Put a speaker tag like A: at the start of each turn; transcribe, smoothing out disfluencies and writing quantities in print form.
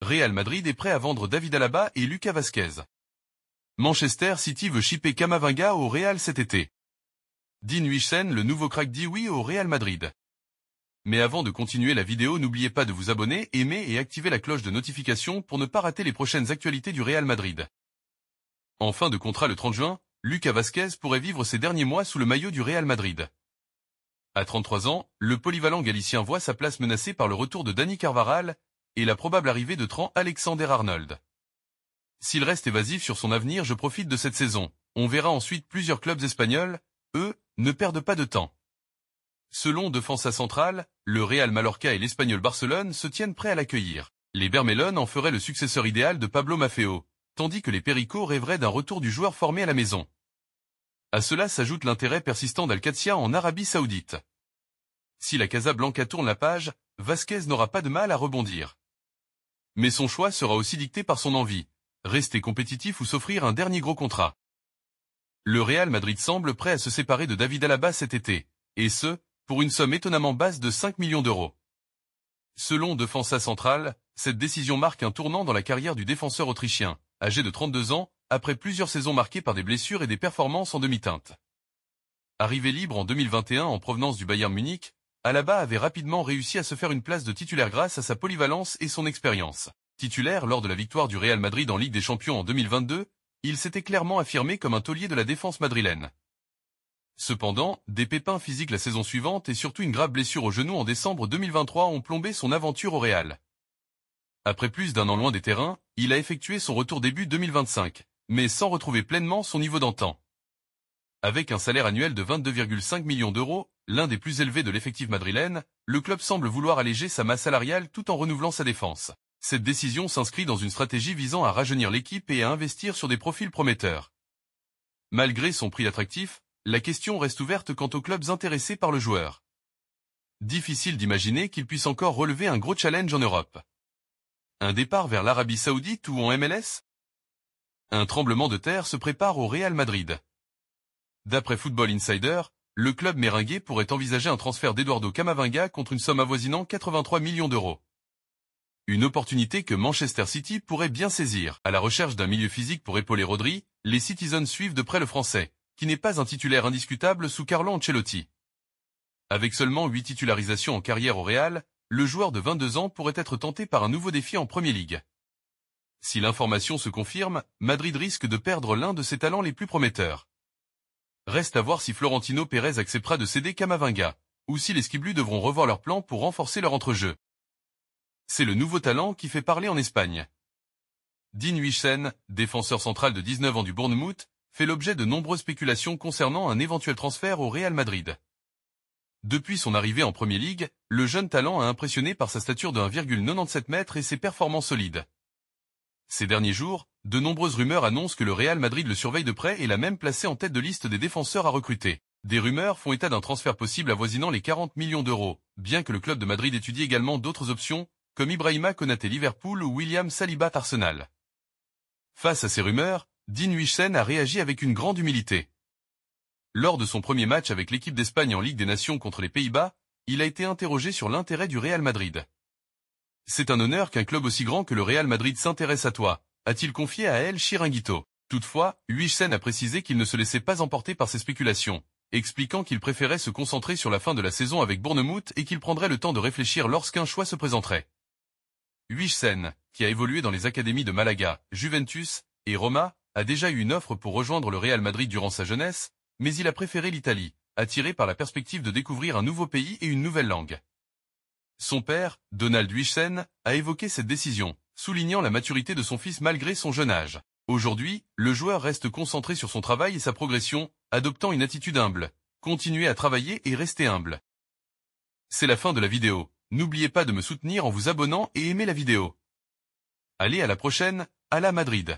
A: Real Madrid est prêt à vendre David Alaba et Lucas Vazquez. Manchester City veut shipper Camavinga au Real cet été. Dean Huijsen, le nouveau crack, dit oui au Real Madrid. Mais avant de continuer la vidéo, n'oubliez pas de vous abonner, aimer et activer la cloche de notification pour ne pas rater les prochaines actualités du Real Madrid. En fin de contrat le 30 juin, Lucas Vazquez pourrait vivre ses derniers mois sous le maillot du Real Madrid. À 33 ans, le polyvalent galicien voit sa place menacée par le retour de Dani Carvajal et la probable arrivée de Trent Alexander-Arnold. S'il reste évasif sur son avenir, je profite de cette saison. On verra ensuite plusieurs clubs espagnols, eux, ne perdent pas de temps. Selon Defensa Central, le Real Mallorca et l'Espagnol Barcelone se tiennent prêts à l'accueillir. Les Bermellones en feraient le successeur idéal de Pablo Maffeo, tandis que les Pericos rêveraient d'un retour du joueur formé à la maison. À cela s'ajoute l'intérêt persistant d'Al-Qadsia en Arabie Saoudite. Si la Casablanca tourne la page, Vazquez n'aura pas de mal à rebondir. Mais son choix sera aussi dicté par son envie, rester compétitif ou s'offrir un dernier gros contrat. Le Real Madrid semble prêt à se séparer de David Alaba cet été, et ce, pour une somme étonnamment basse de 5 millions d'euros. Selon Defensa Central, cette décision marque un tournant dans la carrière du défenseur autrichien, âgé de 32 ans, après plusieurs saisons marquées par des blessures et des performances en demi-teinte. Arrivé libre en 2021 en provenance du Bayern Munich, Alaba avait rapidement réussi à se faire une place de titulaire grâce à sa polyvalence et son expérience. Titulaire lors de la victoire du Real Madrid en Ligue des Champions en 2022, il s'était clairement affirmé comme un taulier de la défense madrilène. Cependant, des pépins physiques la saison suivante et surtout une grave blessure au genou en décembre 2023 ont plombé son aventure au Real. Après plus d'un an loin des terrains, il a effectué son retour début 2025, mais sans retrouver pleinement son niveau d'antan. Avec un salaire annuel de 22,5 millions d'euros, l'un des plus élevés de l'effectif madrilène, le club semble vouloir alléger sa masse salariale tout en renouvelant sa défense. Cette décision s'inscrit dans une stratégie visant à rajeunir l'équipe et à investir sur des profils prometteurs. Malgré son prix attractif, la question reste ouverte quant aux clubs intéressés par le joueur. Difficile d'imaginer qu'il puisse encore relever un gros challenge en Europe. Un départ vers l'Arabie Saoudite ou en MLS? Un tremblement de terre se prépare au Real Madrid. D'après Football Insider, le club merengue pourrait envisager un transfert d'Eduardo Camavinga contre une somme avoisinant 83 millions d'euros. Une opportunité que Manchester City pourrait bien saisir. À la recherche d'un milieu physique pour épauler Rodri, les Citizens suivent de près le Français, qui n'est pas un titulaire indiscutable sous Carlo Ancelotti. Avec seulement 8 titularisations en carrière au Real, le joueur de 22 ans pourrait être tenté par un nouveau défi en Premier League. Si l'information se confirme, Madrid risque de perdre l'un de ses talents les plus prometteurs. Reste à voir si Florentino Pérez acceptera de céder Camavinga, ou si les Skiblus devront revoir leur plan pour renforcer leur entrejeu. C'est le nouveau talent qui fait parler en Espagne. Dean Huijsen, défenseur central de 19 ans du Bournemouth, fait l'objet de nombreuses spéculations concernant un éventuel transfert au Real Madrid. Depuis son arrivée en Premier League, le jeune talent a impressionné par sa stature de 1,97 m et ses performances solides. Ces derniers jours, de nombreuses rumeurs annoncent que le Real Madrid le surveille de près et l'a même placé en tête de liste des défenseurs à recruter. Des rumeurs font état d'un transfert possible avoisinant les 40 millions d'euros, bien que le club de Madrid étudie également d'autres options, comme Ibrahima Konaté Liverpool ou William Saliba Arsenal. Face à ces rumeurs, Dean Huijsen a réagi avec une grande humilité. Lors de son premier match avec l'équipe d'Espagne en Ligue des Nations contre les Pays-Bas, il a été interrogé sur l'intérêt du Real Madrid. C'est un honneur qu'un club aussi grand que le Real Madrid s'intéresse à toi, a-t-il confié à El Chiringuito. Toutefois, Huijsen a précisé qu'il ne se laissait pas emporter par ces spéculations, expliquant qu'il préférait se concentrer sur la fin de la saison avec Bournemouth et qu'il prendrait le temps de réfléchir lorsqu'un choix se présenterait. Huijsen, qui a évolué dans les académies de Malaga, Juventus et Roma, a déjà eu une offre pour rejoindre le Real Madrid durant sa jeunesse, mais il a préféré l'Italie, attiré par la perspective de découvrir un nouveau pays et une nouvelle langue. Son père, Donald Huijsen, a évoqué cette décision, soulignant la maturité de son fils malgré son jeune âge. Aujourd'hui, le joueur reste concentré sur son travail et sa progression, adoptant une attitude humble. Continuez à travailler et restez humble. C'est la fin de la vidéo. N'oubliez pas de me soutenir en vous abonnant et aimez la vidéo. Allez à la prochaine, à la Madrid.